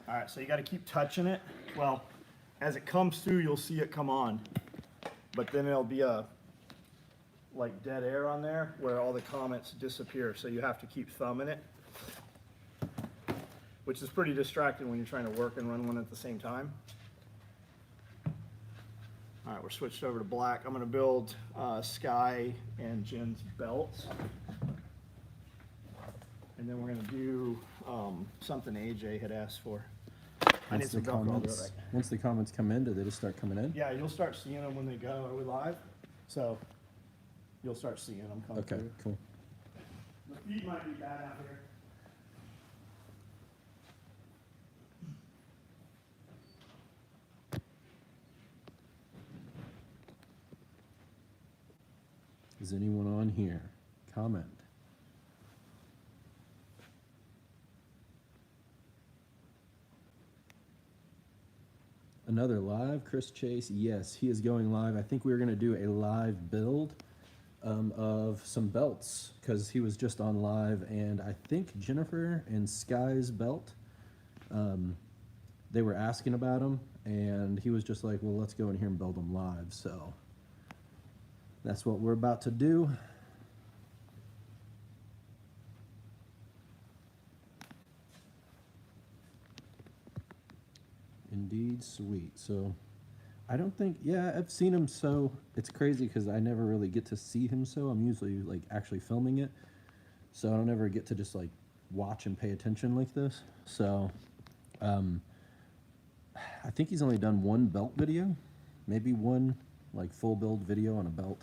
All right, so you got to keep touching it. Well, as it comes through, you'll see it come on, but then there'll be a like dead air on there where all the comments disappear. So you have to keep thumbing it, which is pretty distracting when you're trying to work and run one at the same time. All right, we're switched over to black. I'm gonna build Sky and Jen's belts. And then we're gonna do something AJ had asked for. I need some Velcro. Once the comments come in, do they just start coming in? Yeah, you'll start seeing them when they go. Are we live? So you'll start seeing them come through. Okay, cool. The feed might be bad out here. Is anyone on here? Comment. Another live, Chris Chase. Yes, he is going live. I think we were going to do a live build of some belts because he was just on live, and I think Jennifer and Sky's belt, they were asking about them, and he was just like, well, let's go in here and build them live. So that's what we're about to do. Indeed, sweet. So I don't think, yeah, I've seen him sew. It's crazy because I never really get to see him sew. I'm usually like actually filming it, so I don't ever get to just like watch and pay attention like this. So I think he's only done one belt video, maybe one like full build video on a belt.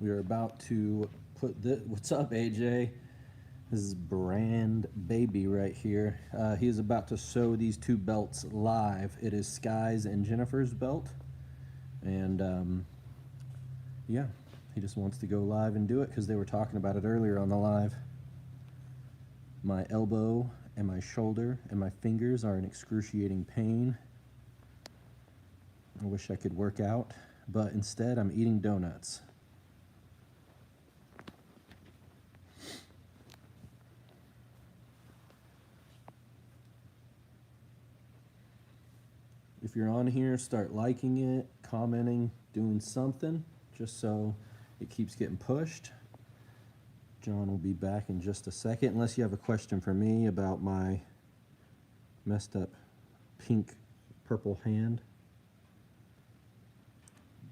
We are about to put this, what's up AJ? This is brand baby right here. He is about to sew these two belts live. It is Sky's and Jennifer's belt. And yeah, he just wants to go live and do it because they were talking about it earlier on the live. My elbow and my shoulder and my fingers are in excruciating pain. I wish I could work out, but instead I'm eating donuts. If you're on here, start liking it, commenting, doing something, just so it keeps getting pushed. John will be back in just a second, unless you have a question for me about my messed up pink purple hand.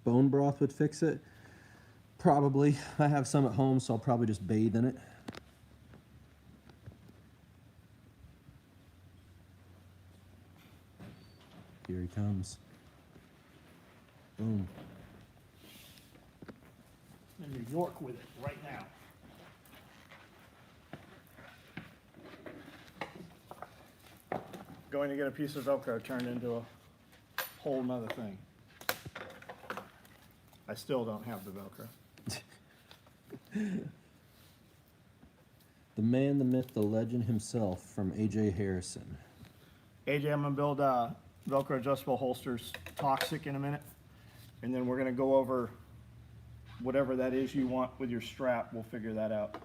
Bone broth would fix it? Probably. I have some at home, so I'll probably just bathe in it. Here he comes. Boom. In New York with it right now. Going to get a piece of Velcro turned into a whole nother thing. I still don't have the Velcro. The man, the myth, the legend himself from AJ Harrison. AJ, I'm gonna build Velcro adjustable holsters toxic in a minute, and then we're gonna go over whatever that is you want with your strap. We'll figure that out.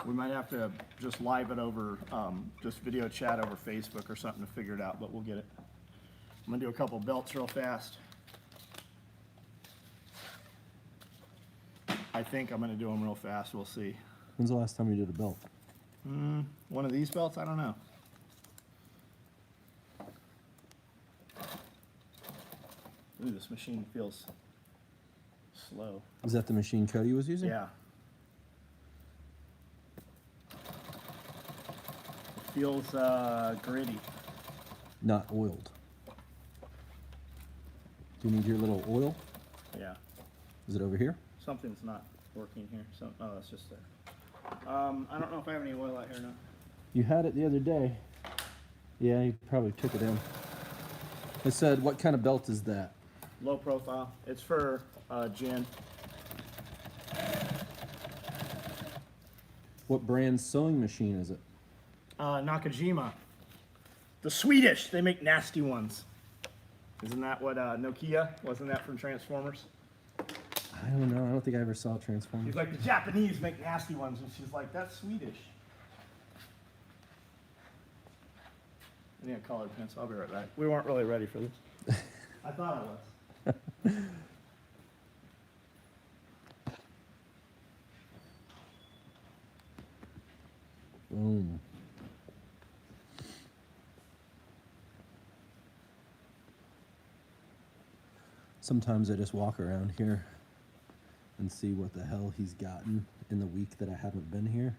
We might have to just live it over, just video chat over Facebook or something to figure it out, but we'll get it. I'm gonna do a couple belts real fast. I think I'm gonna do them real fast, we'll see. When's the last time you did a belt? One of these belts? I don't know. Ooh, this machine feels slow. Is that the machine Cody was using? Yeah. It feels gritty. Not oiled. Do you need your little oil? Yeah. Is it over here? Something's not working here. Oh, that's just there. I don't know if I have any oil out here now. You had it the other day. Yeah, you probably took it in. It said, what kind of belt is that? low profile. It's for gin. What brand sewing machine is it? Nakajima. The Swedish, they make nasty ones. Isn't that what Nokia, wasn't that from Transformers? I don't know. I don't think I ever saw Transformers. He's like, the Japanese make nasty ones, and she's like, that's Swedish. I need a colored pencil, I'll be right back. We weren't really ready for this. I thought I was. Boom. Sometimes I just walk around here and see what the hell he's gotten in the week that I haven't been here.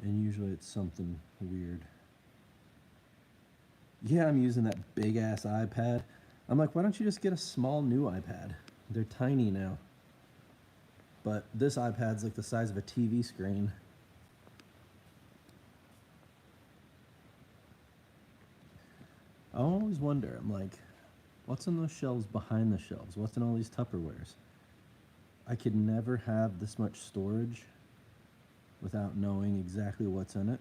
And usually it's something weird. Yeah, I'm using that big ass iPad. I'm like, why don't you just get a small new iPad? They're tiny now. But this iPad's like the size of a TV screen. I always wonder, I'm like, what's in those shelves behind the shelves? What's in all these Tupperwares? I could never have this much storage without knowing exactly what's in it.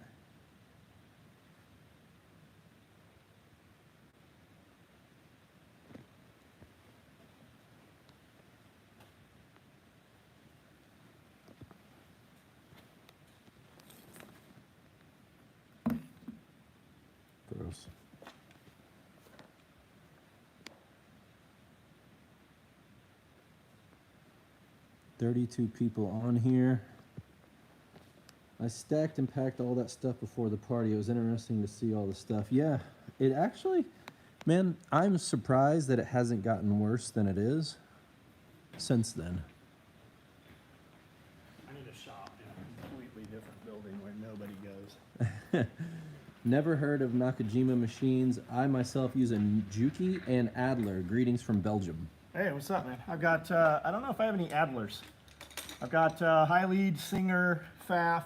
Gross. "32 people on here." I stacked and packed all that stuff before the party. It was interesting to see all the stuff. Yeah, it actually, man, I'm surprised that it hasn't gotten worse than it is since then. I need a shop in a completely different building where nobody goes. Never heard of Nakajima machines. I myself use a Juki and Adler. Greetings from Belgium. Hey, what's up, man? I've got, I don't know if I have any Adlers. I've got High Lead, Singer, Pfaff,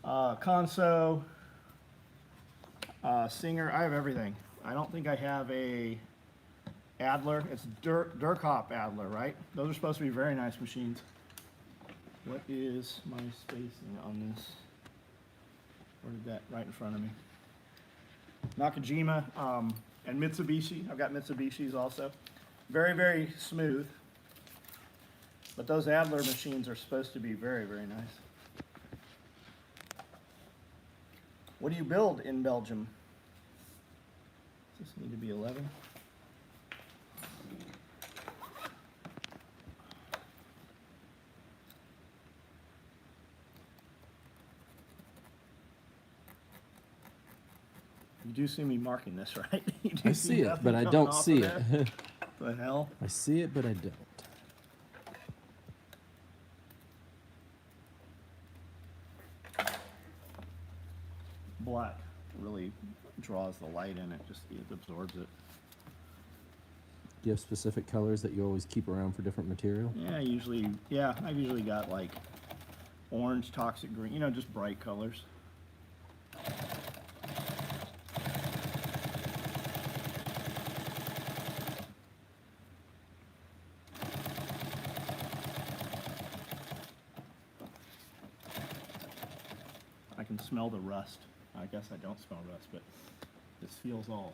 Conso, Singer. I have everything. I don't think I have a Adler. It's Durkop Adler, right? Those are supposed to be very nice machines. What is my spacing on this? Where did that? Right in front of me. Nakajima and Mitsubishi. I've got Mitsubishis also. Very, very smooth. But those Adler machines are supposed to be very, very nice. What do you build in Belgium? Does this need to be 11? You do see me marking this, right? You do I see it, nothing but I coming don't off see of it. there? The hell? I see it, but I don't. Black really draws the light in it, just it absorbs it. Do you have specific colors that you always keep around for different material? Yeah, I've usually got like orange, toxic green, you know, just bright colors. I can smell the rust. I guess I don't smell rust, but this feels all,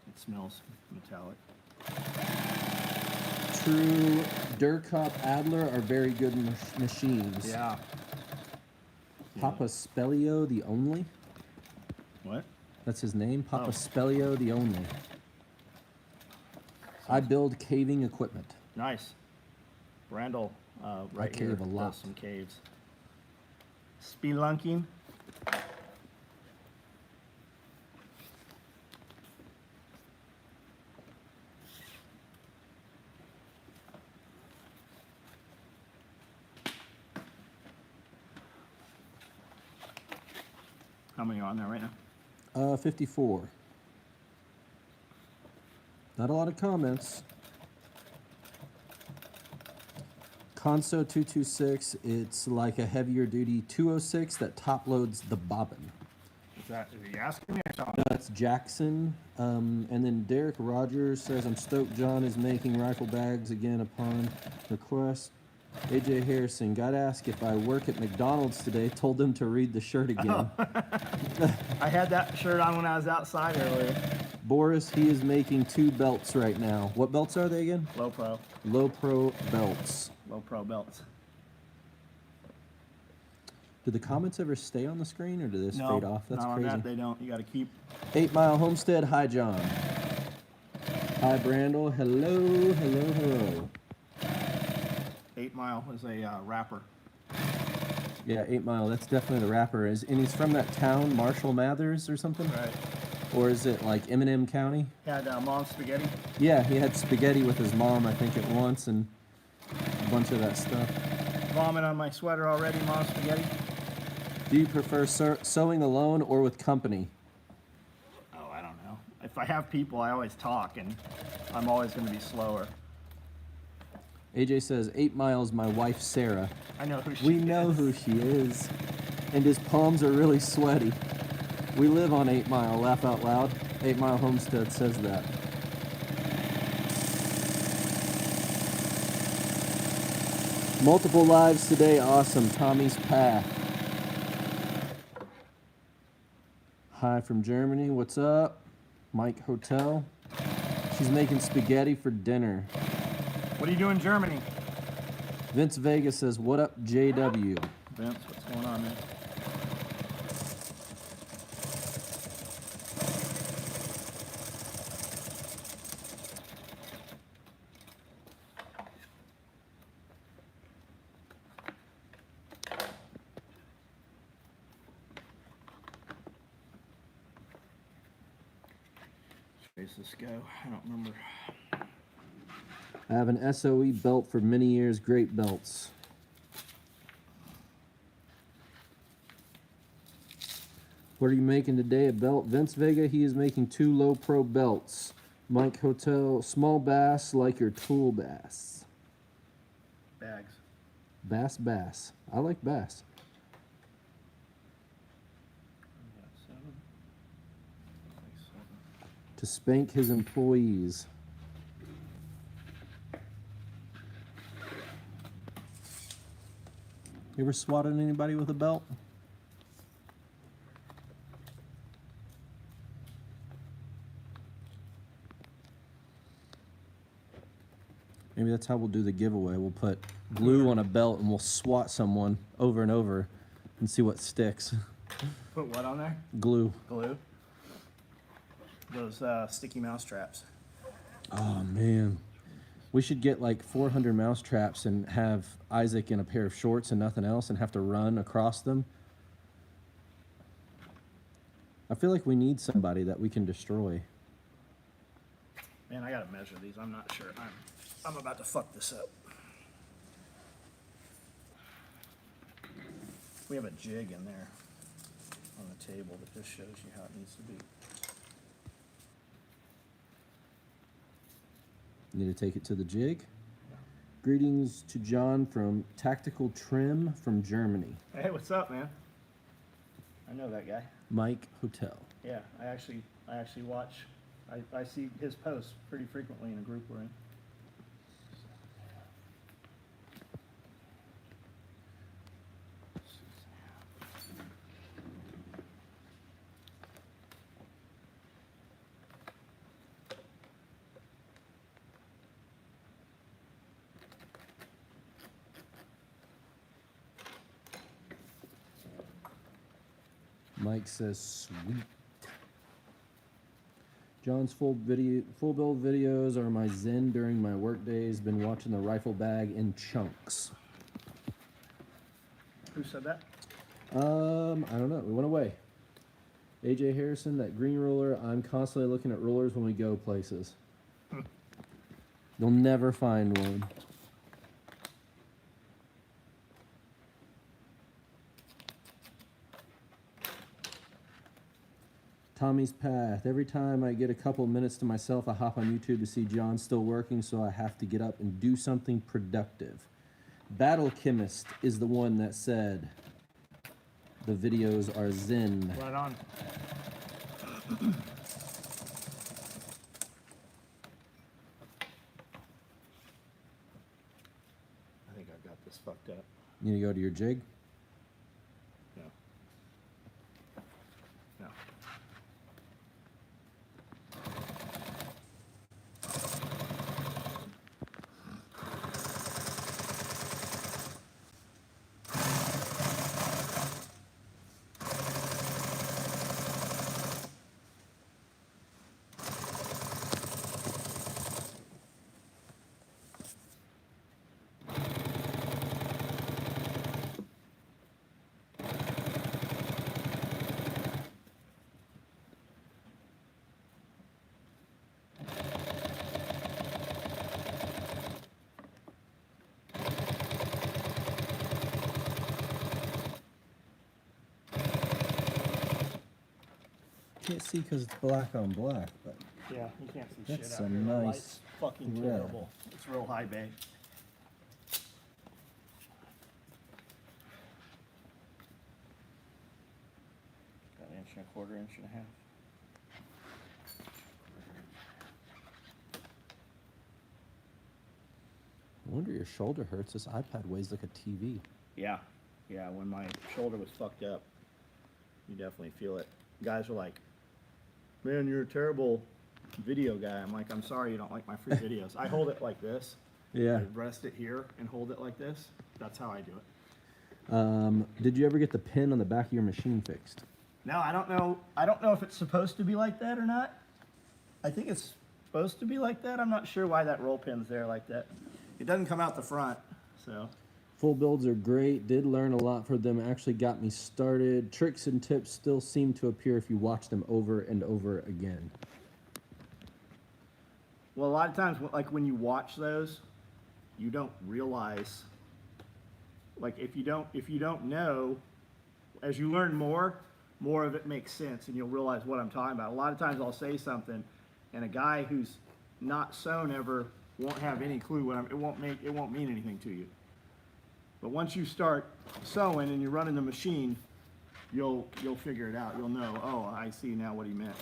it smells metallic. True Durkop Adler are very good machines. Yeah. Papa Spelio the Only? What? That's his name? Papa Oh. Spelio the Only. I build caving equipment. Nice. Randall, right here, cave a lot. does some caves. Spelunking. How many are on there right now? 54. Not a lot of comments. Conso 226, it's like a heavier duty 206 that top loads the bobbin. Is he asking me or something? No, That's Jackson. And then Derek Rogers says, I'm stoked John is making rifle bags again upon request. AJ Harrison, got asked if I work at McDonald's today, told them to read the shirt again. I had that shirt on when I was outside earlier. Boris, he is making 2 belts right now. What belts are they again? Low pro. Low pro belts. Low pro belts. Do the comments ever stay on the screen or do they just No, fade off? That's not crazy. on that, they don't. You got to keep. 8 Mile Homestead, hi John. Hi Brandel, hello, hello, hello. 8 Mile is a rapper. Yeah, 8 Mile, that's definitely the rapper. And he's from that town, Marshall Mathers or something? Right. Or is it like Eminem County? Had Mom Spaghetti. Yeah, he had spaghetti with his mom, I think, at once, and a bunch of that stuff. Vomit on my sweater already, Mom Spaghetti. Do you prefer sewing alone or with company? Oh, I don't know. If I have people, I always talk, and I'm always going to be slower. AJ says, 8 Miles, my wife Sarah. I know who she We is. know who she is. And his palms are really sweaty. We live on 8 Mile, laugh out loud. 8 Mile Homestead says that. Multiple lives today, awesome. Tommy's Path. Hi from Germany, what's up? Mike Hotel. She's making spaghetti for dinner. What do you do in Germany? Vince Vega says, what up, JW? Vince, what's going on, man? Where's this go? I don't remember. I have an SOE belt for many years, great belts. What are you making today? A belt? Vince Vega, he is making 2 low pro belts. Mike Hotel, small bass like your tool bass. Bags. Bass. I like bass. To spank his employees. You ever swatted anybody with a belt? Maybe that's how we'll do the giveaway. We'll put glue on a belt and we'll swat someone over and over and see what sticks. Put what on there? Glue. Glue. Those sticky mouse traps. Oh man. We should get like 400 mouse traps and have Isaac in a pair of shorts and nothing else and have to run across them. I feel like we need somebody that we can destroy. Man, I gotta measure these. I'm not sure. I'm about to fuck this up. We have a jig in there on the table that just shows you how it needs to be. Need to take it to the jig. Greetings to John from Tactical Trim from Germany. Hey, what's up, man? I know that guy. Mike Hotel. Yeah, I actually watch. I see his posts pretty frequently in a group we're in. Mike says sweet. John's full build videos are my zen during my work days. Been watching the rifle bag in chunks. Who said that? I don't know. It went away. AJ Harrison, that green roller. I'm constantly looking at rollers when we go places. You'll never find one. Tommy's Path. Every time I get a couple minutes to myself, I hop on YouTube to see John still working, so I have to get up and do something productive. Battle Chemist is the one that said the videos are zen. Right on. I think I've got this fucked up. You need to go to your jig? No. No. Can't see because it's black on black, but Yeah, you can't see That's shit out a here. The nice light's fucking thread. terrible. It's real high bay. Got an inch and a quarter, inch and a half. I wonder your shoulder hurts. This iPad weighs like a TV. Yeah, yeah. When my shoulder was fucked up, you definitely feel it. Guys are like, "Man, you're a terrible video guy." I'm like, "I'm sorry you don't like my free videos." I hold it like this. Yeah. I rest it here and hold it like this. That's how I do it. Did you ever get the pin on the back of your machine fixed? No, I don't know. I don't know if it's supposed to be like that or not. I think it's supposed to be like that. I'm not sure why that roll pin's there like that. It doesn't come out the front, so. Full builds are great. Did learn a lot from them. Actually got me started. Tricks and tips still seem to appear if you watch them over and over again. Well, a lot of times, like when you watch those, you don't realize. Like if you don't know, as you learn more of it makes sense, and you'll realize what I'm talking about. A lot of times, I'll say something, and a guy who's not sewn ever won't have any clue what it won't mean anything to you. But once you start sewing and you're running the machine, you'll figure it out. You'll know, oh, I see now what he meant.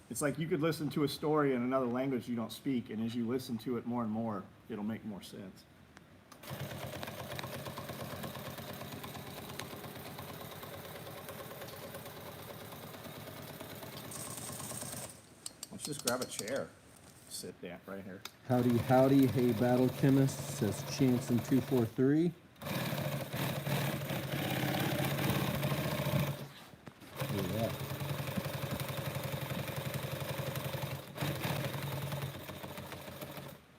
It's like you could listen to a story in another language you don't speak, and as you listen to it more and more, it'll make more sense. Let's just grab a chair. Sit down right here. Howdy, howdy. Hey, Battle Chemist, says Chanson243. Look at that.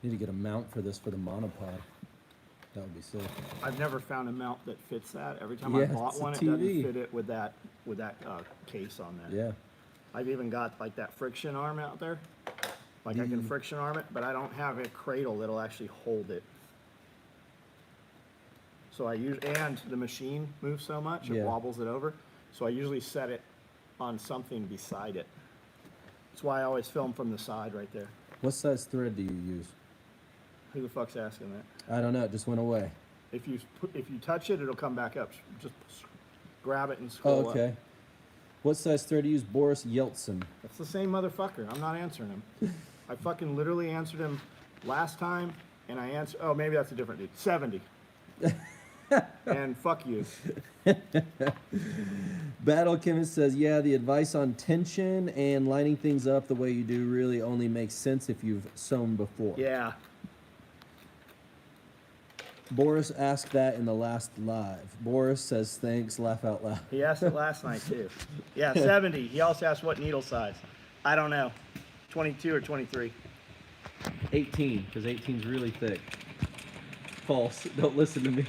Need to get a mount for this for the monopod. That would be sick. I've never found a mount that fits that. Every time I Yeah, bought it's a one, it TV. doesn't fit it with that case on that. Yeah. I've even got like that friction arm out there. Like I can friction arm it, but I don't have a cradle that'll actually hold it. So and the machine moves so much, it Yeah. wobbles it over. So I usually set it on something beside it. That's why I always film from the side right there. What size thread do you use? Who the fuck's asking that? I don't know. It just went away. If you touch it, it'll come back up. Just grab it and Oh, scroll okay. up. What size thread do you use? Boris Yeltsin. That's the same motherfucker. I'm not answering him. I fucking literally answered him last time, and I answered. Oh, maybe that's a different dude. 70. And fuck you. Battle Chemist says, yeah, the advice on tension and lining things up the way you do really only makes sense if you've sewn before. Yeah. Boris asked that in the last live. Boris says, thanks, laugh out loud. He asked it last night too. Yeah, 70. He also asked what needle size. I don't know. 22 or 23. 18, because 18's really thick. False. Don't listen to me.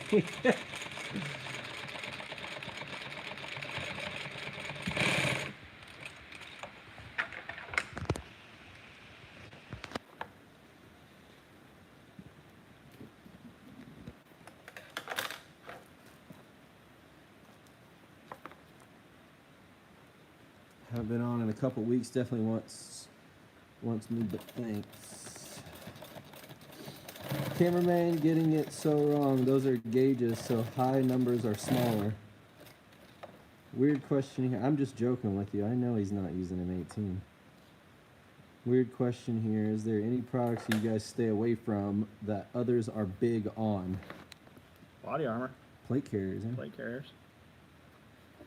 Haven't been on in a couple weeks. Definitely wants me, but thanks. Cameraman getting it so wrong. Those are gauges, so high numbers are smaller. Weird question here. I'm just joking with you. I know he's not using M18. Weird question here. Is there any products you guys stay away from that others are big on? Body armor, Plate carriers, eh? plate carriers.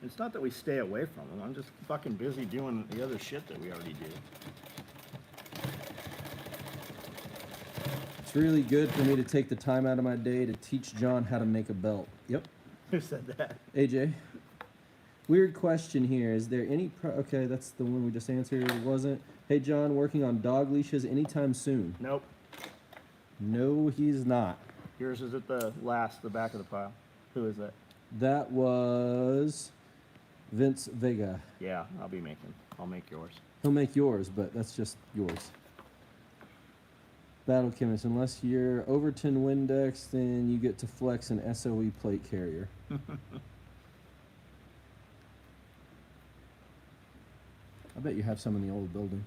It's not that we stay away from them. I'm just fucking busy doing the other shit that we already do. It's really good for me to take the time out of my day to teach John how to make a belt. Yep. Who said that? AJ. Weird question here. Is there any okay, that's the one we just answered. It wasn't. Hey John, working on dog leashes anytime soon? Nope. No, he's not. Yours is at the back of the pile. Who is that? That was Vince Vega. Yeah, I'll make yours. He'll make yours, but that's just yours. Battle Chemist, unless you're Overton Windex, then you get to flex an SOE plate carrier. I bet you have some in the old building.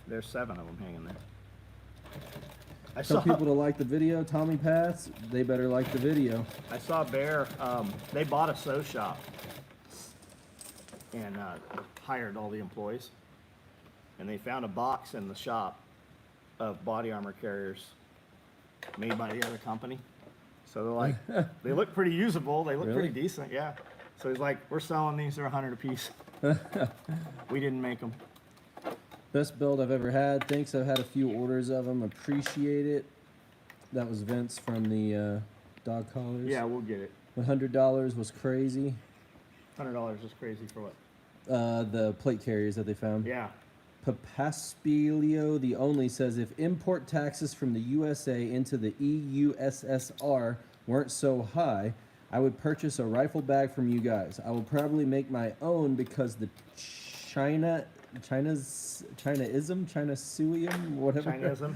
There's 7 of them hanging there. Some people to like the video, Tommy Pats, they better like the video. I saw Bear, they bought a sew shop and hired all the employees. And they found a box in the shop of body armor carriers made by the other company. So they're like, they look pretty usable, they look Really? pretty decent, yeah. So he's like, we're selling these, they're 100 a piece. We didn't make them. Best build I've ever had. Thanks, I've had a few orders of them. Appreciate it. That was Vince from the dog collars. Yeah, we'll get it. $100 was crazy. $100 is crazy for what? The plate carriers that they found. Yeah. Papaspilio the Only says, if import taxes from the USA into the EUSSR weren't so high, I would purchase a rifle bag from you guys. I will probably make my own because the Chinasuium, whatever. Chinism?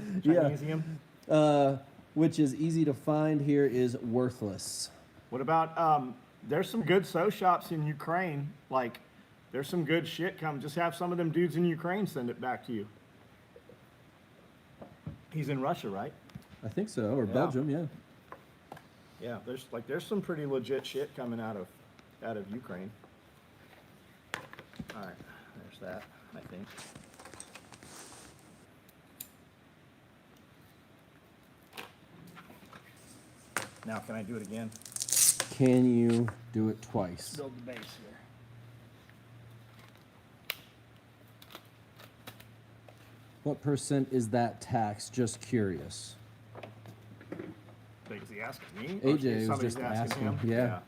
Which is easy to find here, is worthless. What about, there's some good sew shops in Ukraine, like, there's some good shit coming. Just have some of them dudes in Ukraine send it back to you. He's in Russia, right? I think so, or Yeah. Belgium, yeah. Yeah, there's some pretty legit shit coming out of Ukraine. All right, there's that, I think. Now, can I do it again? Can you do it twice? Build the base here. What percent is that tax? Just curious. Is he asking me? AJ was Somebody's just asking, him? yeah.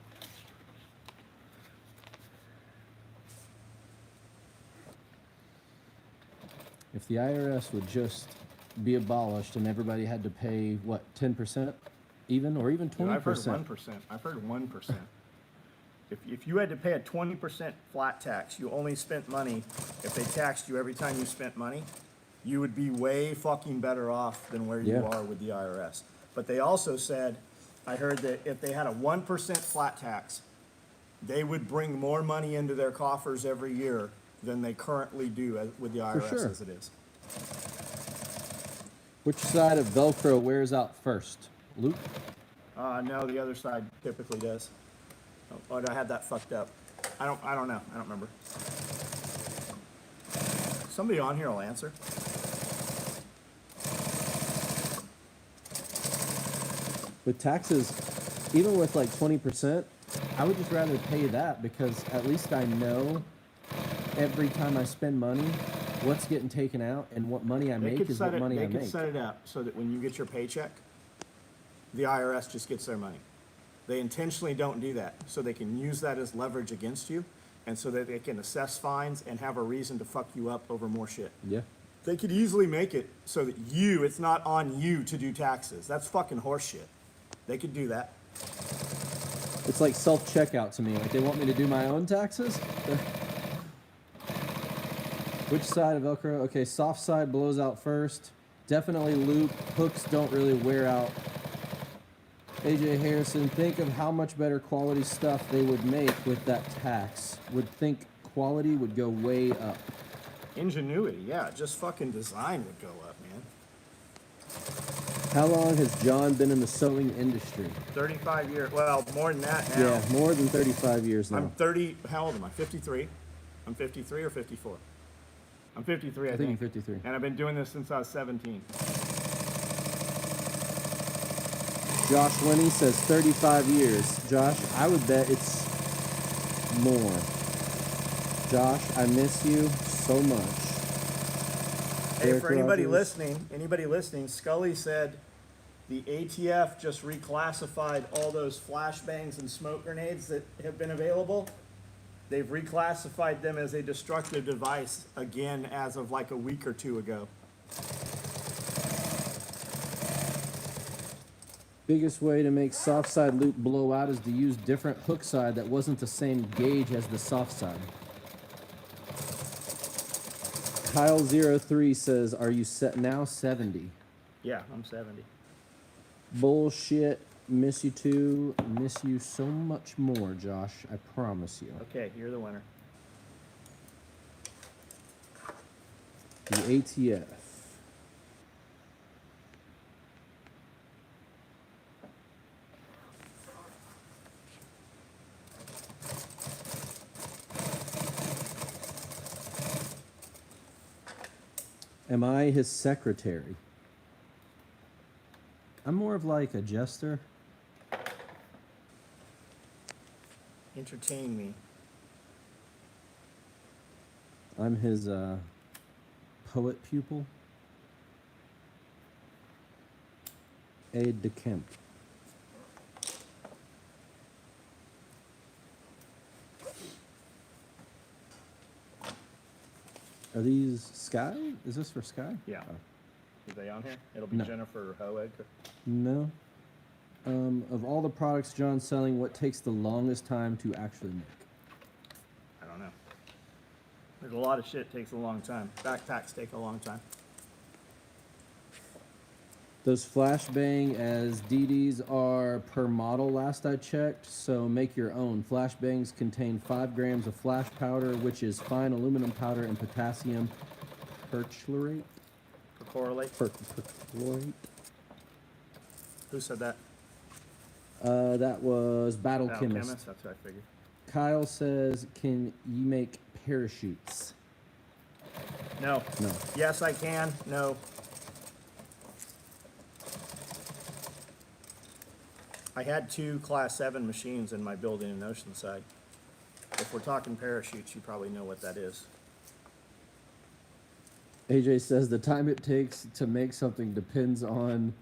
If the IRS would just be abolished and everybody had to pay, what, 10% even, or even 20%? I've heard 1%. I've heard 1%. If you had to pay a 20% flat tax, you only spent money, if they taxed you every time you spent money, you would be way fucking better off than where you Yeah. are with the IRS. But they also said, I heard that if they had a 1% flat tax, they would bring more money into their coffers every year than they currently do with the IRS sure. as it is. Which side of Velcro wears out first? Luke? No, the other side typically does. Oh, I had that fucked up. I don't know. I don't remember. Somebody on here will answer. With taxes, even with like 20%, I would just rather pay that because at least I know every time I spend money, what's getting taken out and what money I make is what money I They could make. set it up so that when you get your paycheck, the IRS just gets their money. They intentionally don't do that so they can use that as leverage against you and so that they can assess fines and have a reason to fuck you up over more shit. Yeah. They could easily make it so that it's not on you to do taxes. That's fucking horseshit. They could do that. It's like self-checkout to me. Like they want me to do my own taxes? Which side of Velcro? Okay, soft side blows out first. Definitely loop. Hooks don't really wear out. AJ Harrison, think of how much better quality stuff they would make with that tax. Would think quality would go way up. Ingenuity, yeah. Just fucking design would go up, man. How long has John been in the sewing industry? 35 years. Well, more than that now. Yeah, more than 35 years now. I'm 30. How old am I? 53. I'm 53 or 54. I'm 53, I I think you're 53. And I've been doing this since I was 17. Josh Lenny says 35 years. Josh, I would bet it's more. Josh, I miss you so much. Hey, Eric for anybody Rogers. listening, Scully said the ATF just reclassified all those flashbangs and smoke grenades that have been available. They've reclassified them as a destructive device again as of like a week or two ago. Biggest way to make soft side loop blow out is to use different hook side that wasn't the same gauge as the soft side. Kyle03 says, are you set now 70? Yeah, I'm 70. Bullshit. Miss you too. Miss you so much more, Josh. I promise you. Okay, you're the winner. The ATF. Am I his secretary? I'm more of like a jester. Entertain me. I'm his poet pupil. Aide de camp. Are these Sky? Is this for Sky? Yeah. Oh. Are they on here? It'll be No. Jennifer Hoeg. No. Of all the products John's selling, what takes the longest time to actually make? I don't know. There's a lot of shit takes a long time. Backpacks take a long time. Those flashbang as DDs are per model last I checked, so make your own. Flashbangs contain 5 grams of flash powder, which is fine aluminum powder and potassium perchlorate. Correlate. Perchlorate. Who said that? That was Battle Chemist. Chemist. That's what I figured. Kyle says, can you make parachutes? No. No. Yes, I can. No. I had 2 Class 7 machines in my building in Oceanside. If we're talking parachutes, you probably know what that is. AJ says the time it takes to make something depends on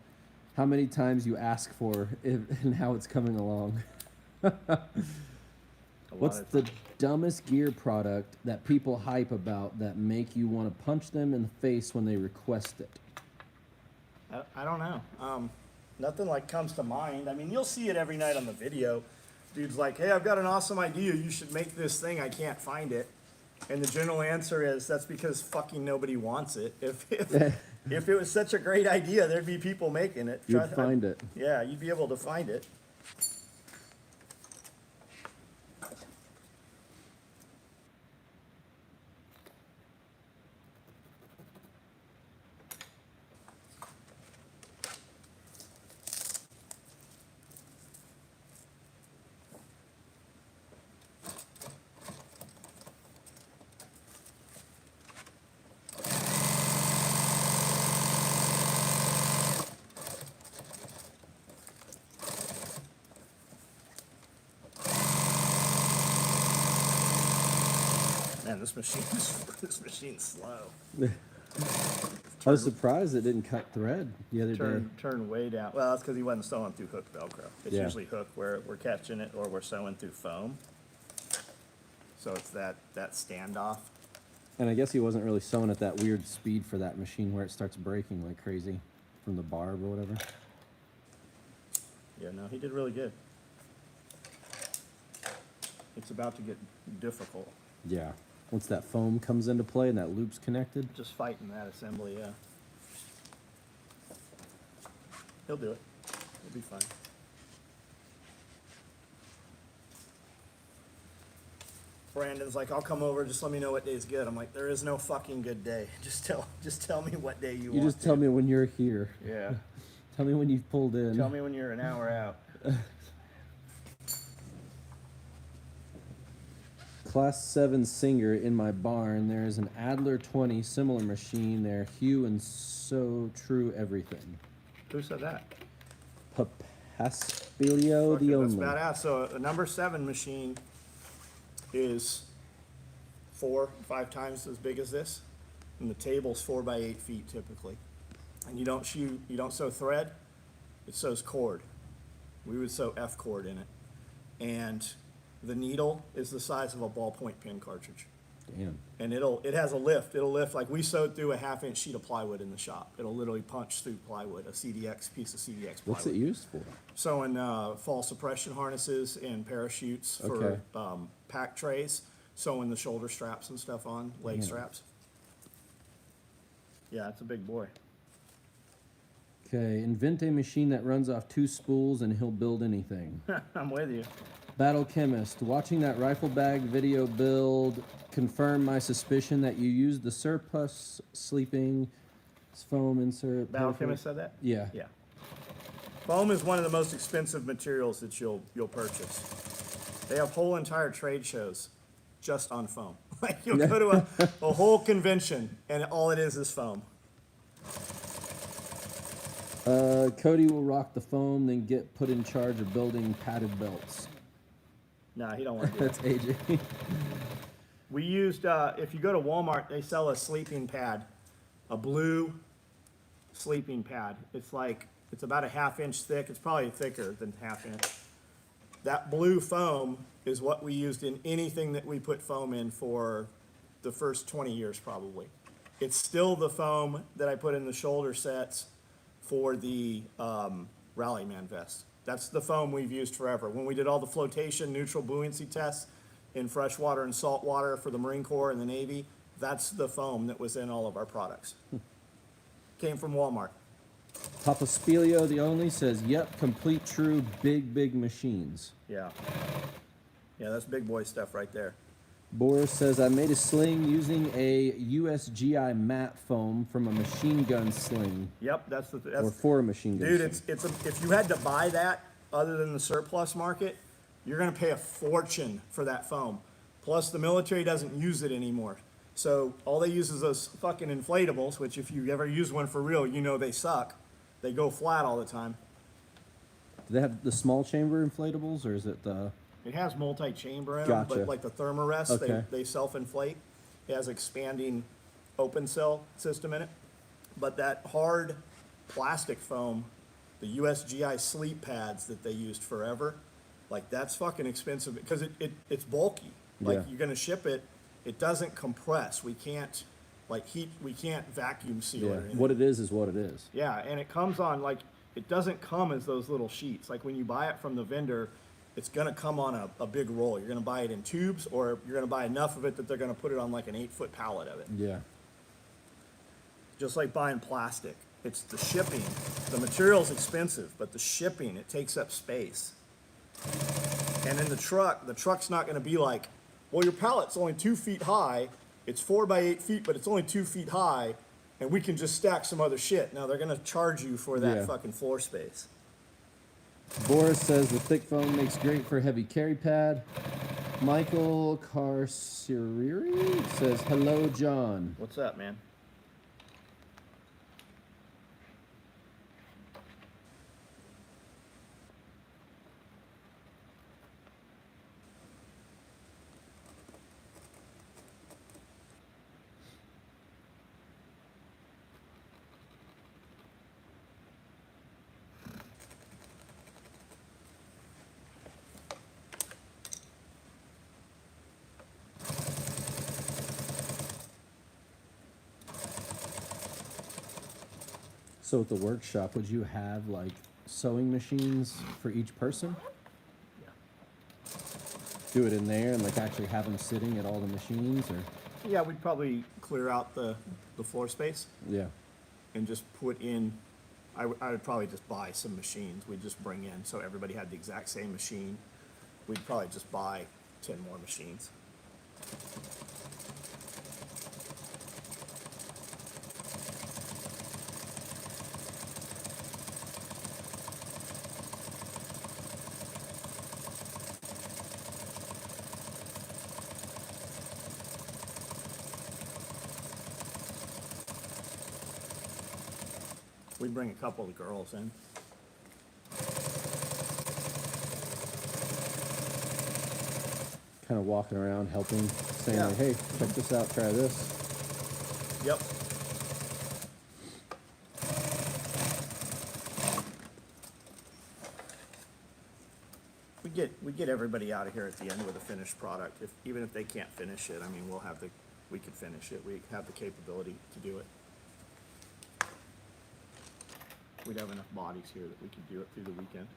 how many times you ask for it and how it's coming along. What's the dumbest gear product that people hype about that make you want to punch them in the face when they request it? I don't know. Nothing like comes to mind. I mean, you'll see it every night on the video. Dude's like, hey, I've got an awesome idea. You should make this thing. I can't find it. And the general answer is that's because fucking nobody wants it. If it was such a great idea, there'd be people making it. You'd find it. Yeah, you'd be able to find it. Man, this machine's slow. I was surprised it didn't cut thread the other day. Turn way down. Well, that's because he wasn't sewing through hook Velcro. It's Yeah. usually hook where we're catching it or we're sewing through foam. So it's that standoff. And I guess he wasn't really sewing at that weird speed for that machine where it starts breaking like crazy from the barb or whatever. Yeah, no, he did really good. It's about to get difficult. Yeah. Once that foam comes into play and that loop's connected. Just fighting that assembly, yeah. He'll do it. He'll be fine. Brandon's like, I'll come over, just let me know what day's good. I'm like, there is no fucking good day. Just tell me what day you want. You just tell me when you're here. Yeah. Tell me when you've pulled in. Tell me when you're an hour out. Class 7 Singer in my barn. There is an Adler 20 similar machine there. Hue and so true everything. Who said that? Papaspilio the That's only. badass. So a number 7 machine is 4 or 5 times as big as this, and the table's 4 by 8 feet typically. And you don't sew thread, it sews cord. We would sew F cord in it, and the needle is the size of a ballpoint pen cartridge. Damn. And it has a lift. It'll lift, like we sewed through a 1/2-inch sheet of plywood in the shop. It'll literally punch through plywood, a piece of CDX plywood. What's it used for? Sewing fall suppression harnesses and parachutes for Okay. pack trays, sewing the shoulder straps and stuff on, leg Yeah. straps. Yeah, it's a big boy. Okay, invent a machine that runs off 2 spools and he'll build anything. I'm with you. Battle Chemist, watching that rifle bag video build confirmed my suspicion that you used the surplus sleeping foam insert. Battle Chemist said that? Yeah. Yeah. Foam is one of the most expensive materials that you'll purchase. They have whole entire trade shows just on foam. Like you'll go to a whole convention and all it is foam. Cody will rock the foam, then get put in charge of building padded belts. Nah, he don't want to do That's AJ. We used, if you go to Walmart, they sell a sleeping pad, a blue sleeping pad. It's about a 1/2-inch thick. It's probably thicker than 1/2 inch. That blue foam is what we used in anything that we put foam in for the first 20 years probably. It's still the foam that I put in the shoulder sets for the Rallyman vest. That's the foam we've used forever. When we did all the flotation, neutral buoyancy tests in freshwater and saltwater for the Marine Corps and the Navy, that's the foam that was in all of our products. Came from Walmart. Papaspilio the only says, yep, complete true big machines. Yeah. Yeah, that's big boy stuff right there. Boris says, I made a sling using a USGI mat foam from a machine gun sling. Yep, that's Or for a machine gun dude, sling. if you had to buy that other than the surplus market, you're gonna pay a fortune for that foam. Plus the military doesn't use it anymore. So all they use is those fucking inflatables, which if you ever use one for real, you know they suck. They go flat all the time. Do they have the small chamber inflatables, or is it the... It has multi-chamber in them, Gotcha. but like the Thermarest, Okay. they self-inflate. It has expanding open cell system in it. But that hard plastic foam, the USGI sleep pads that they used forever, like that's fucking expensive because it's bulky. Like Yeah. you're gonna ship it, it doesn't compress. We can't we can't vacuum seal Yeah, it or anything. what it is what it is. Yeah, and it comes on it doesn't come as those little sheets. Like when you buy it from the vendor, it's gonna come on a big roll. You're gonna buy it in tubes, or you're gonna buy enough of it that they're gonna put it on like an 8-foot pallet of it. Yeah. Just like buying plastic. It's the shipping. The material's expensive, but the shipping, it takes up space. And in the truck's not gonna be like, well, your pallet's only 2 feet high, it's 4 by 8 feet, but it's only 2 feet high, and we can just stack some other shit. No, they're gonna charge you for that Yeah. fucking floor space. Boris says the thick foam makes great for heavy carry pad. Michael Carceriri says, hello, John. What's up, man? So at the workshop, would you have like sewing machines for each person? Yeah. Do it in there and like actually have them sitting at all the machines, or? Yeah, we'd probably clear out the floor space Yeah. and just put in, I would probably just buy some machines. We'd just bring in, so everybody had the exact same machine. We'd probably just buy 10 more machines. We bring a couple of the girls in. Kind of walking around, helping, saying, Yeah. like, hey, check this out, try this. Yep. We get everybody out of here at the end with a finished product. Even if they can't finish it, I mean, we can finish it. We have the capability to do it. We'd have enough bodies here that we could do it through the weekend.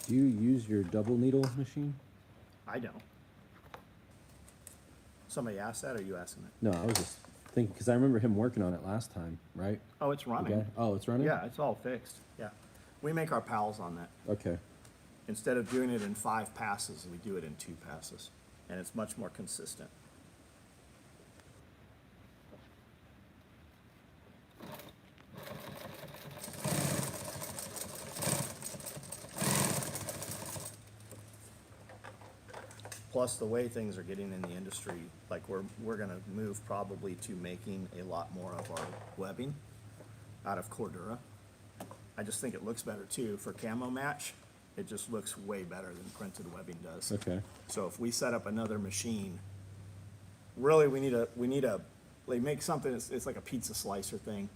Do you use your double needle machine? I don't. Somebody asked that, or are you asking it? No, I was just thinking, because I remember him working on it last time, right? Oh, it's The running. guy? Oh, it's running? Yeah, it's all fixed. Yeah. We make our pals on that. Okay. Instead of doing it in 5 passes, we do it in 2 passes. And it's much more consistent. Plus, the way things are getting in the industry, like we're gonna move probably to making a lot more of our webbing out of Cordura. I just think it looks better too. For camo match, it just looks way better than printed webbing does. Okay. So if we set up another machine, really we need a, they make something, it's like a pizza slicer thing.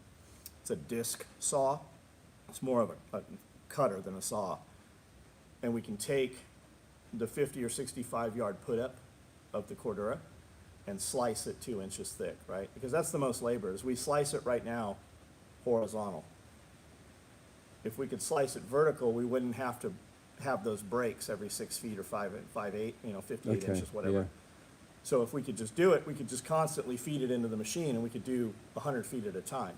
It's a disc saw. It's more of a cutter than a saw. And we can take the 50 or 65 yard put up of the Cordura and slice it 2 inches thick, right? Because that's the most labor, is we slice it right now horizontal. If we could slice it vertical, we wouldn't have to have those breaks every 6 feet or 5'8", 58 Okay, inches, whatever. yeah. So if we could just do it, we could just constantly feed it into the machine, and we could do 100 feet at a time.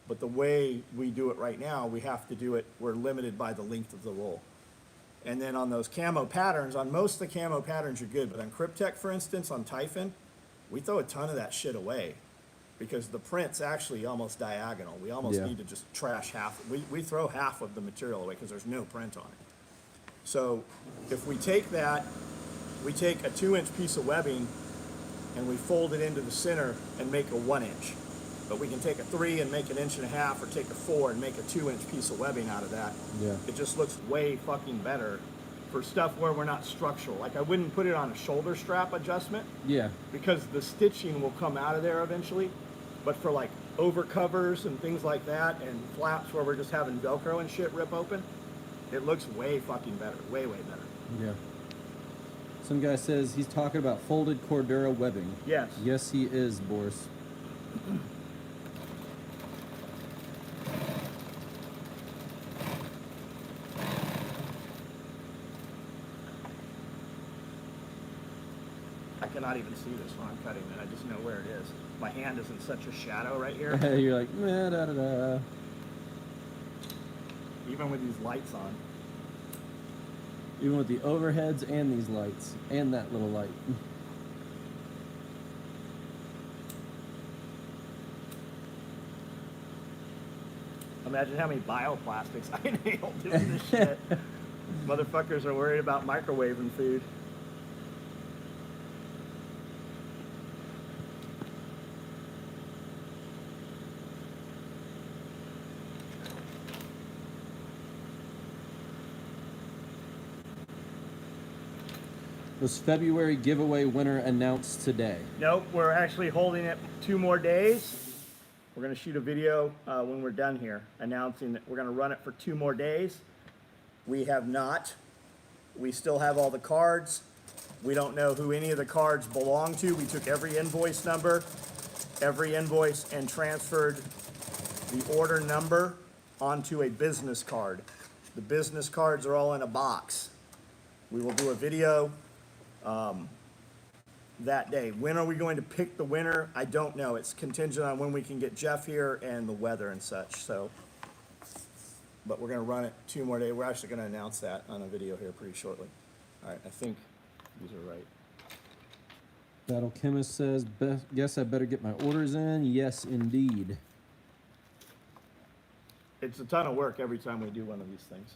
But the way we do it right now, we have to do it, we're limited by the length of the roll. And then on those camo patterns, on most of the camo patterns, you're good. But on Cryptek, for instance, on Typhon, we throw a ton of that shit away because the print's actually almost diagonal. We almost Yeah. need to just trash half. We throw half of the material away because there's no print on it. So if we take that, we take a 2-inch piece of webbing and we fold it into the center and make a 1-inch. But we can take a 3 and make an 1.5 inches, or take a 4 and make a 2-inch piece of webbing out of that. Yeah. It just looks way fucking better for stuff where we're not structural. Like I wouldn't put it on a shoulder strap adjustment Yeah. because the stitching will come out of there eventually. But for like over covers and things like that and flaps where we're just having Velcro and shit rip open, it looks way fucking better, way, way better. Yeah. Some guy says he's talking about folded Cordura webbing. Yes. Yes, he is, Boris. I cannot even see this when I'm cutting it. I just know where it is. My hand is in such a shadow right here. You're like, nah, da da da. Even with these lights on. Even with the overheads and these lights and that little light. Imagine how many bioplastics I nailed doing this shit. Motherfuckers are worried about microwaving food. Was February giveaway winner announced today? Nope, we're actually holding it 2 more days. We're gonna shoot a video when we're done here announcing that we're gonna run it for 2 more days. We have not. We still have all the cards. We don't know who any of the cards belong to. We took every invoice number, every invoice, and transferred the order number onto a business card. The business cards are all in a box. We will do a video that day. When are we going to pick the winner? I don't know. It's contingent on when we can get Jeff here and the weather and such, so. But we're gonna run it 2 more days. We're actually gonna announce that on a video here pretty shortly. All right, I think these are right. Battle Chemist says, guess I better get my orders in. Yes, indeed. It's a ton of work every time we do one of these things.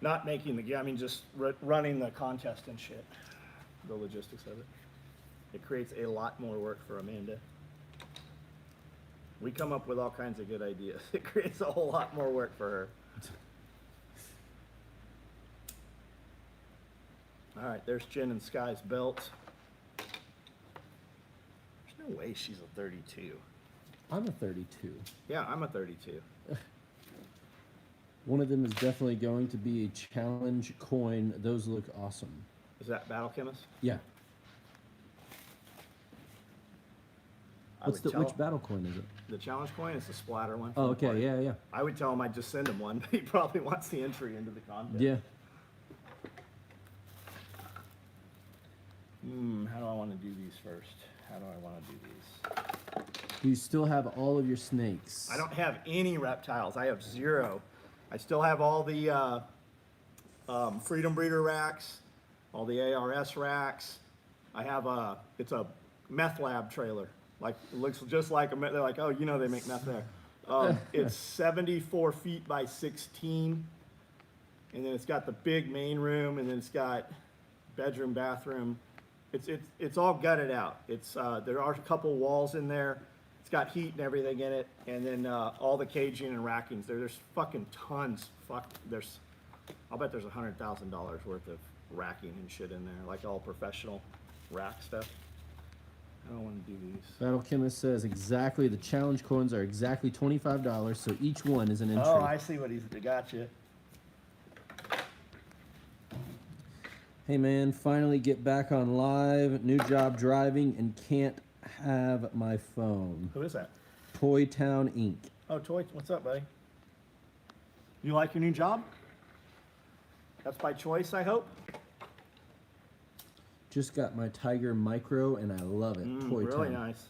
Not making the game, I mean, just running the contest and shit. The logistics of it. It creates a lot more work for Amanda. We come up with all kinds of good ideas. It creates a whole lot more work for her. All right, there's Jen and Sky's belt. There's no way she's a 32. I'm a 32. Yeah, I'm a 32. One of them is definitely going to be a challenge coin. Those look awesome. Is that Battle Chemist? Yeah. I would tell Which battle coin is it? the challenge coin is the splatter one. Oh, from the okay, party. yeah, yeah. I would tell him I'd just send him one, but he probably wants the entry into the contest. Yeah. How do I want to do these first? How do I want to do these? You still have all of your snakes. I don't have any reptiles. I have 0. I still have all the Freedom Breeder racks, all the ARS racks. I have it's a meth lab trailer. Like, it looks just like they're like, oh, you know they make meth there. It's 74 feet by 16. And then it's got the big main room, and then it's got bedroom, bathroom. It's all gutted out. There are a couple walls in there. It's got heat and everything in it, and then all the caging and rackings. There's fucking tons. I'll bet there's $100,000 worth of racking and shit in there, like all professional rack stuff. I don't want to do these. Battle Chemist says exactly, the challenge coins are exactly $25, so each one is an entry. Oh, I see what he's got you. Hey man, finally get back on live. New job driving and can't have my phone. Who is that? Toy Town Inc. Oh, Toy, what's up, buddy? You like your new job? That's by choice, I hope. Just got my Tiger Micro and I love it. Toy Really Town. nice.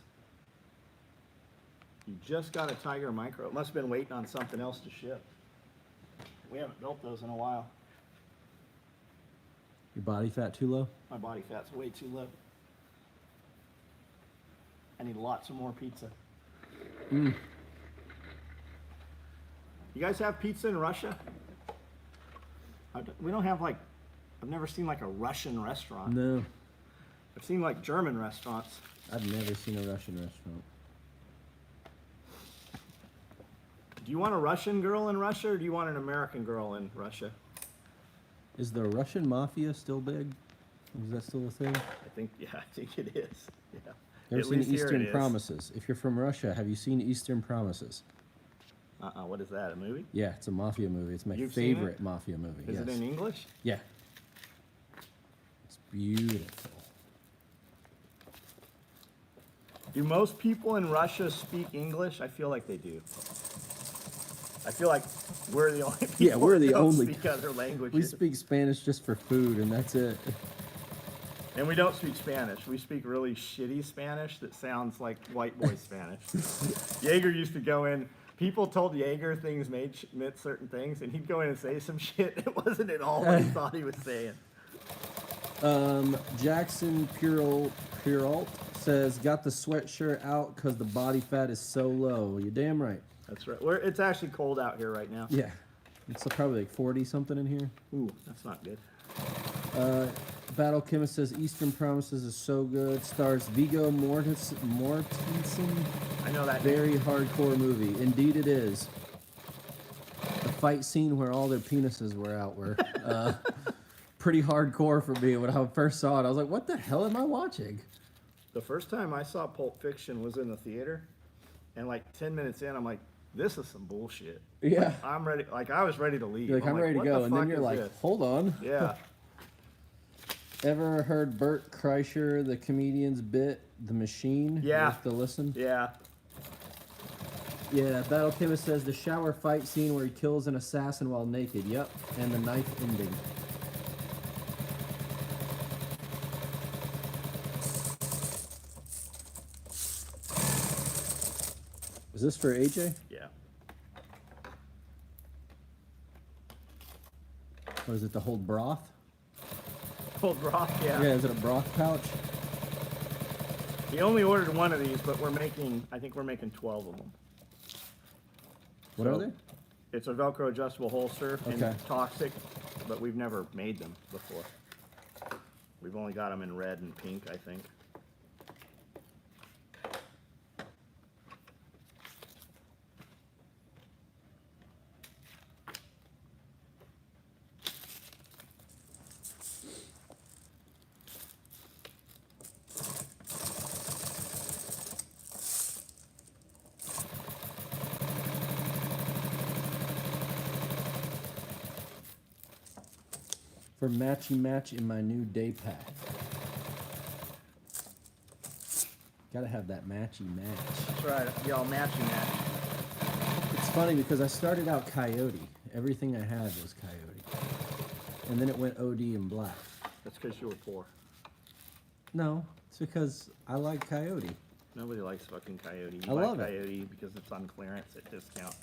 You just got a Tiger Micro. It must have been waiting on something else to ship. We haven't built those in a while. Your body fat too low? My body fat's way too low. I need lots of more pizza. You guys have pizza in Russia? We don't have, like, I've never seen like a Russian restaurant. No. I've seen like German restaurants. I've never seen a Russian restaurant. Do you want a Russian girl in Russia, or do you want an American girl in Russia? Is the Russian mafia still big? Is that still a thing? I think it is. Yeah. Ever At seen least here Eastern it is. Promises? If you're from Russia, have you seen Eastern Promises? What is that, a movie? Yeah, it's a mafia movie. It's my You've seen favorite it? mafia movie. Is yes. it in English? Yeah. It's beautiful. Do most people in Russia speak English? I feel like they do. I feel like we're the only people Yeah, we're the that don't only- speak other languages. We speak Spanish just for food, and that's it. And we don't speak Spanish. We speak really shitty Spanish that sounds like white boy Spanish. Jaeger used to go in. People told Jaeger things meant certain things, and he'd go in and say some shit. It wasn't at all what he thought he was saying. Jackson Puralt says, got the sweatshirt out because the body fat is so low. You're damn right. That's right. It's actually cold out here right now. Yeah. It's probably like 40 something in here. Ooh, that's not good. Battle Chemist says Eastern Promises is so good. Stars Viggo Mortensen. I know that. Very hardcore movie. Indeed it is. The fight scene where all their penises were out were pretty hardcore for me. When I first saw it, I was like, what the hell am I watching? The first time I saw Pulp Fiction was in the theater, and like 10 minutes in, I'm like, this is some bullshit. Yeah. Like, I'm ready. Like, I was ready to leave. You're like, I'm ready to what go. the And then fuck you're is like, this? hold on. Yeah. Ever heard Bert Kreischer, the comedian's bit, The Machine? Yeah. Worth the listen? Yeah. Yeah, Battle Chemist says the shower fight scene where he kills an assassin while naked. Yep. And the knife ending. Is this for AJ? Yeah. What is it, to hold broth? Cold broth, yeah. Yeah, is it a broth pouch? He only ordered one of these, but I think we're making 12 of them. What are they? It's a Velcro adjustable holster, and Okay. it's toxic, but we've never made them before. We've only got them in red and pink, I think. For matchy match in my new day pack. Gotta have that matchy match. That's right, y'all matching that. It's funny because I started out Coyote. Everything I had was Coyote. And then it went OD and black. That's because you were poor. No, it's because I like Coyote. Nobody likes fucking Coyote. I love it. Coyote because it's on clearance at discount.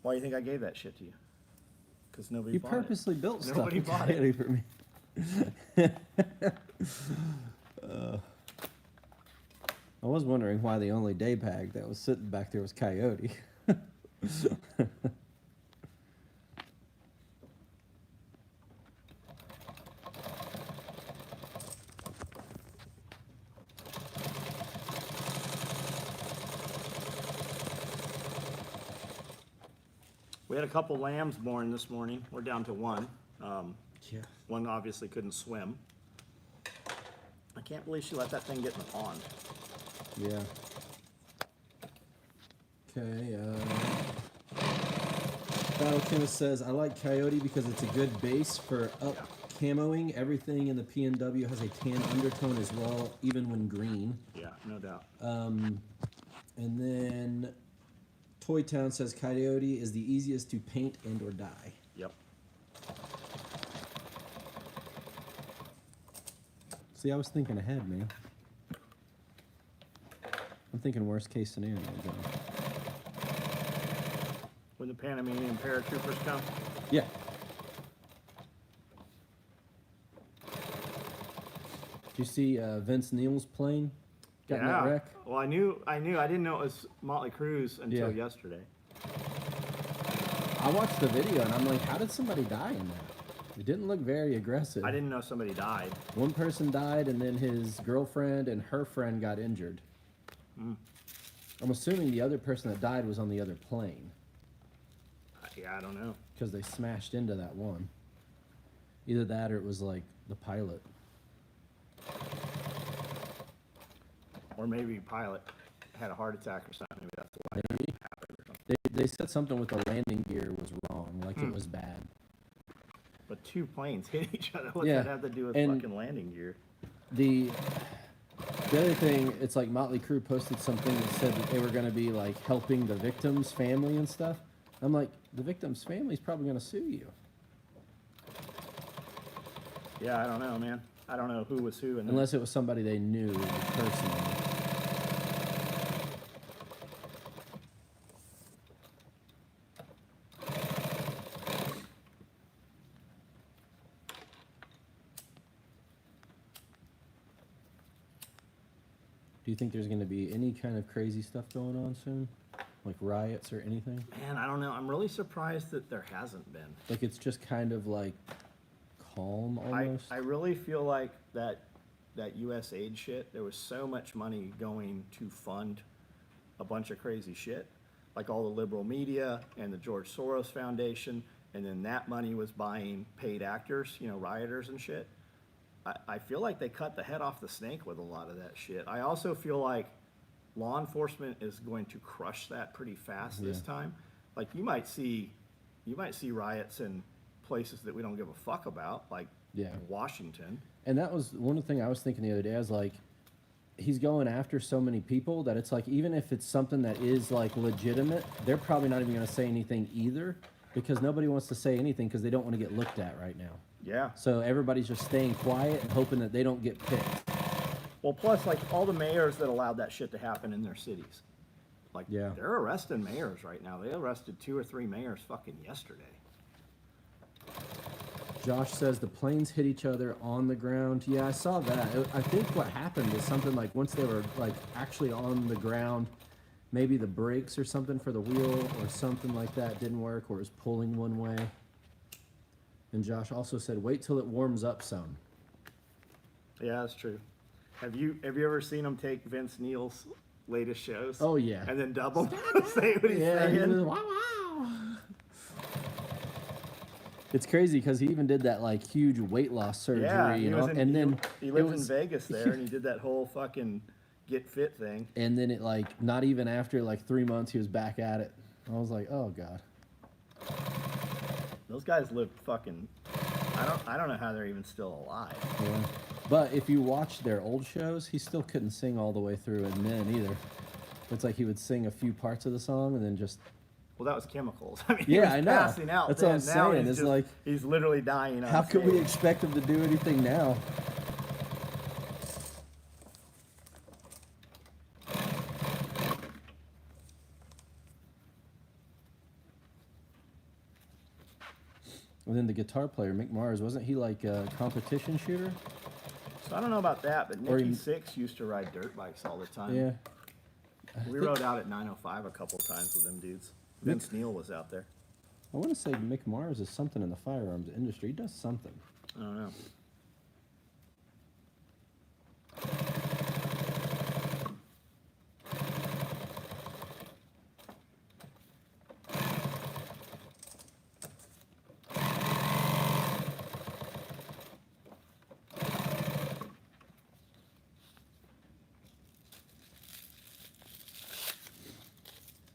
Why do you think I gave that shit to you? Because nobody You bought purposely built stuff Nobody with bought it. Coyote for me. I was wondering why the only day pack that was sitting back there was Coyote. We had a couple lambs born this morning. We're down to one. Yeah. One obviously couldn't swim. I can't believe she let that thing get in the pond. Yeah. Okay, Battle Chemist says, I like Coyote because it's a good base for up camoing. Everything in the PNW has a tan undertone as well, even when green. Yeah, no doubt. And then Toy Town says Coyote is the easiest to paint and or dye. Yep. See, I was thinking ahead, man. I'm thinking worst case scenario, John. When the Panamanian paratroopers come. Yeah. Did you see Vince Neil's plane got in that wreck? Well, I didn't know it was Motley Crue's until yesterday. I watched the video and I'm like, how did somebody die in that? It didn't look very aggressive. I didn't know somebody died. One person died and then his girlfriend and her friend got injured. I'm assuming the other person that died was on the other plane Yeah, I don't know. because they smashed into that one. Either that or it was like the pilot. Or maybe pilot had a heart attack or something. Maybe that's why. Maybe. They said something with the landing gear was wrong, like it was bad. But two planes hit each other. What's Yeah, that have to do with and fucking landing gear? The other thing, it's like Motley Crue posted something that said that they were going to be like helping the victim's family and stuff. I'm like, the victim's family's probably going to sue you. Yeah, I don't know, man. I don't know who was who. Unless it was somebody they knew personally. Do you think there's going to be any kind of crazy stuff going on soon? Like riots or anything? Man, I don't know. I'm really surprised that there hasn't been. Like it's just kind of like calm almost? I really feel like that U.S. aid shit, there was so much money going to fund a bunch of crazy shit. Like all the liberal media and the George Soros Foundation, and then that money was buying paid actors, rioters and shit. I feel like they cut the head off the snake with a lot of that shit. I also feel like law enforcement is going to crush that pretty fast this time. Like you might see riots in places that we don't give a fuck about, like Washington. And that was one of the things I was thinking the other day. I was like, he's going after so many people that it's like, even if it's something that is like legitimate, they're probably not even going to say anything either, because nobody wants to say anything because they don't want to get looked at right now. Yeah. So everybody's just staying quiet and hoping that they don't get picked. Well, plus like all the mayors that allowed that shit to happen in their cities. Like, Yeah. they're arresting mayors right now. They arrested 2 or 3 mayors fucking yesterday. Josh says the planes hit each other on the ground. Yeah, I saw that. I think what happened is something like once they were like actually on the ground, maybe the brakes or something for the wheel or something like that didn't work, or it was pulling one way. And Josh also said, wait till it warms up some. Yeah, that's true. Have you ever seen him take Vince Neil's latest shows? Oh, yeah. And then double say what he's Yeah, he was, saying? wow, wow. It's crazy because he even did that like huge weight loss surgery, Yeah, you know, and then he it lived was, in Vegas there, and he did that whole fucking get fit thing. and then it like not even after like 3 months he was back at it. I was like, oh god. Those guys live fucking. I don't know how they're even still alive. Yeah. But if you watch their old shows, he still couldn't sing all the way through, and then either. It's like he would sing a few parts of the song and then just. Well, that was chemicals. I mean, Yeah, he was I know. passing out. That's then. what I'm Now saying. he's It's like, he's literally dying. how could we stage. expect him to do anything now? And then the guitar player, Mick Mars, wasn't he like a competition shooter? So I don't know about that, but Or Nikki he- Sixx used to ride dirt bikes all the time. Yeah. We rode out at 905 a couple times with them dudes. Vince Neil was out there. I want to say Mick Mars is something in the firearms industry. He does something. I don't know.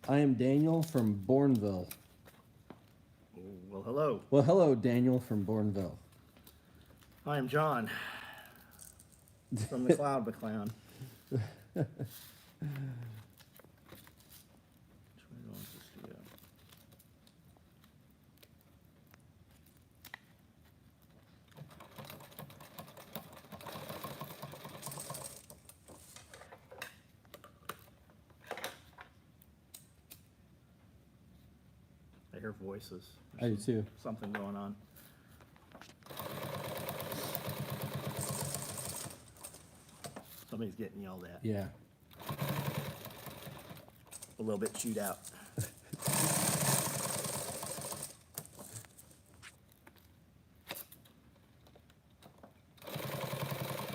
I am Daniel from Bourneville. Well, hello. Well, hello, Daniel from Bourneville. I am John from the Cloud McClown. Which way do I want this to go? I hear voices. I do too. Something going on. Somebody's getting yelled at. Yeah. A little bit chewed out.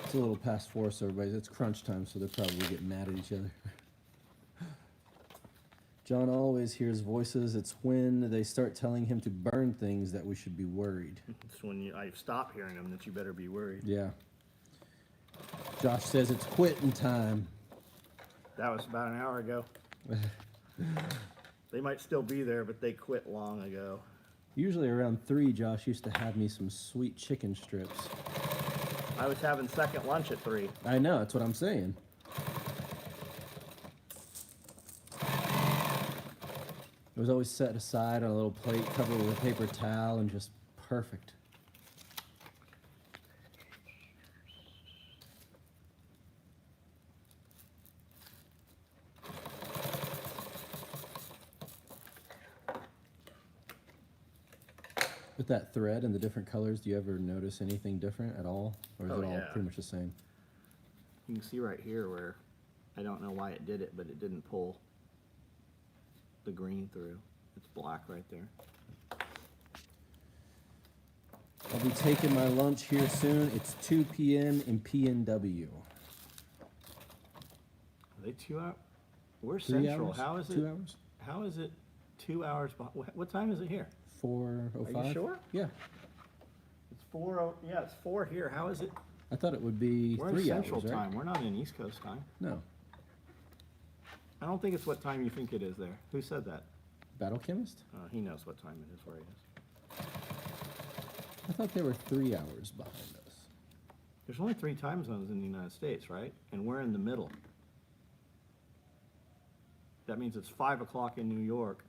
It's a little past 4, so everybody's, it's crunch time, so they're probably getting mad at each other. John always hears voices. It's when they start telling him to burn things that we should be worried. It's when I stop hearing them that you better be worried. Yeah. Josh says it's quitting time. That was about an hour ago. They might still be there, but they quit long ago. Usually around 3, Josh used to have me some sweet chicken strips. I was having second lunch at 3. I know, that's what I'm saying. It was always set aside on a little plate covered with a paper towel and just perfect. With that thread and the different colors, do you ever notice anything different at all? Or is Oh, it all yeah. pretty much the same? You can see right here where I don't know why it did it, but it didn't pull the green through. It's black right there. I'll be taking my lunch here soon. It's 2 p.m. in PNW. Are they 2 hours? We're 3 central. hours? How is it? 2 hours? How is it 2 hours? What time is it here? 4:05. Are you sure? Yeah. It's 4. Yeah, it's 4 here. How is it? I thought it would be We're in 3 Central hours, right? time. We're not in East Coast time. No. I don't think it's what time you think it is there. Who said that? Battle Chemist? He knows what time it is where he is. I thought they were 3 hours behind us. There's only 3 time zones in the United States, right? And we're in the middle. That means it's 5 o'clock in New York,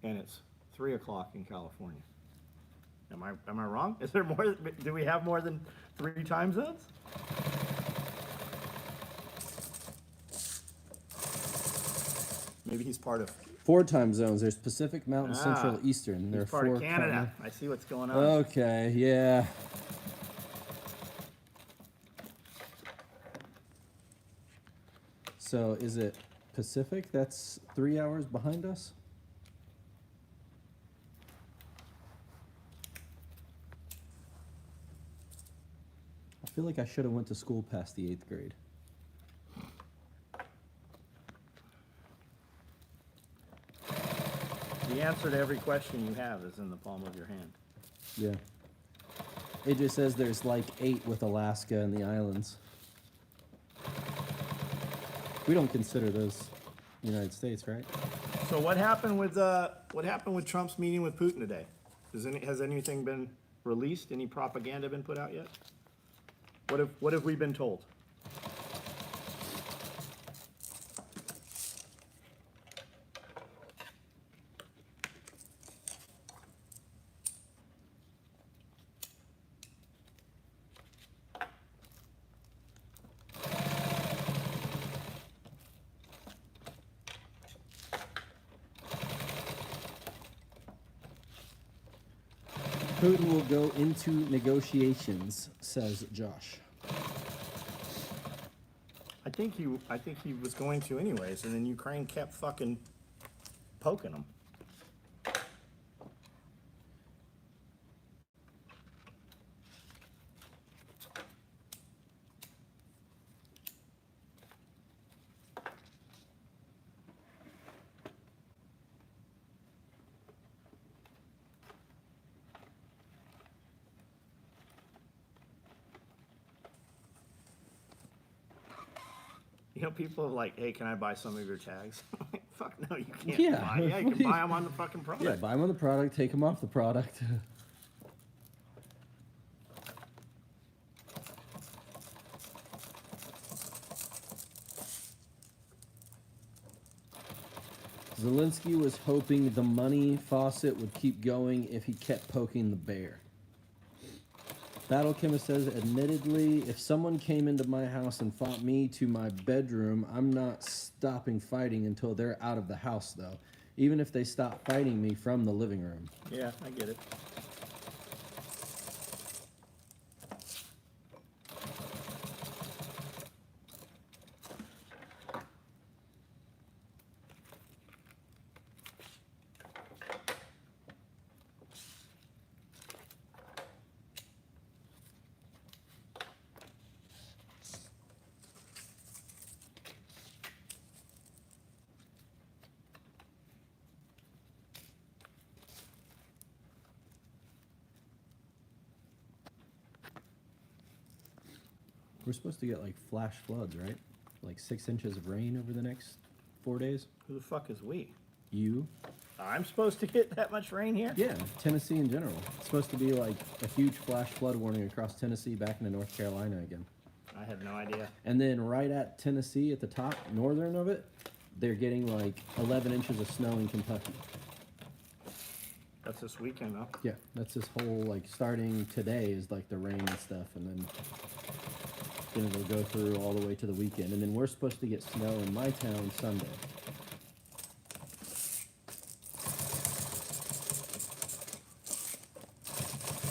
and it's 3 o'clock in California. Am I wrong? Is there more? Do we have more than 3 time zones? Maybe he's part of. 4 time zones. There's Pacific, Mountain, Central, Eastern. There He's are part 4 of Canada. continents. I see what's going on. Okay, yeah. So is it Pacific that's 3 hours behind us? I feel like I should have went to school past the 8th grade. The answer to every question you have is in the palm of your hand. Yeah. AJ says there's like 8 with Alaska and the islands. We don't consider those United States, right? So what happened with Trump's meeting with Putin today? Has anything been released? Any propaganda been put out yet? What have we been told? Putin will go into negotiations, says Josh. I think he was going to anyways, and then Ukraine kept fucking poking him. You know, people are like, hey, can I buy some of your tags? Fuck no, you can't Yeah. buy. Yeah, you can buy them on the fucking product. Yeah, buy them on the product, take them off the product. Zelensky was hoping the money faucet would keep going if he kept poking the bear. Battle Chemist says, admittedly, if someone came into my house and fought me to my bedroom, I'm not stopping fighting until they're out of the house, though. Even if they stop fighting me from the living room. Yeah, I get it. We're supposed to get like flash floods, right? Like 6 inches of rain over the next 4 days. Who the fuck is we? You? I'm supposed to get that much rain here? Yeah, Tennessee in general. It's supposed to be like a huge flash flood warning across Tennessee back into North Carolina again. I had no idea. And then right at Tennessee, at the top, northern of it, they're getting like 11 inches of snow in Kentucky. That's this weekend, though. Yeah, that's this whole, like, starting today is like the rain and stuff, and then it'll go through all the way to the weekend. And then we're supposed to get snow in my town Sunday.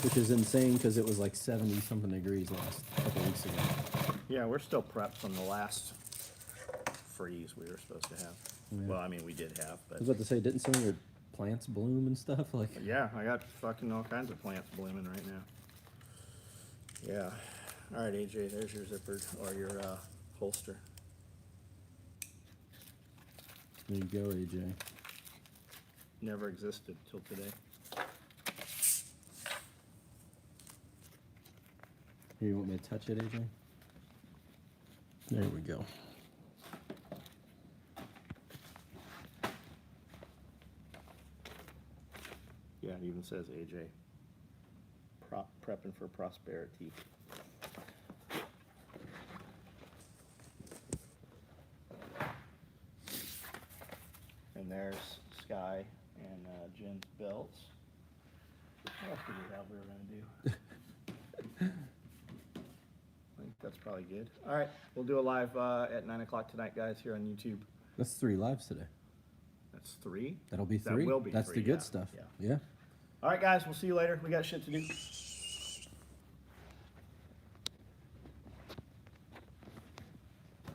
Which is insane because it was like 70-something degrees last couple weeks ago. Yeah, we're still prepped from the last freeze we were supposed to have. Yeah. Well, I mean, we did have, I but was about to say, didn't some of your plants bloom and stuff? Like, yeah, I got fucking all kinds of plants blooming right now. Yeah. All right, AJ, there's your zippered or your holster. there you go, AJ. Never existed till today. Here, you want me to touch it, AJ? There we go. Yeah, it even says AJ. Prepping for prosperity. And there's Sky and Jen's belts. What else did we have we were gonna do? I think that's probably good. All right, we'll do a live at 9 o'clock tonight, guys, here on YouTube. That's 3 lives today. That's 3. That'll be That 3. will be That's 3, the good yeah, stuff. yeah. Yeah. All right, guys, we'll see you later. We got shit to do.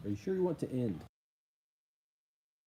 Are you sure you want to end?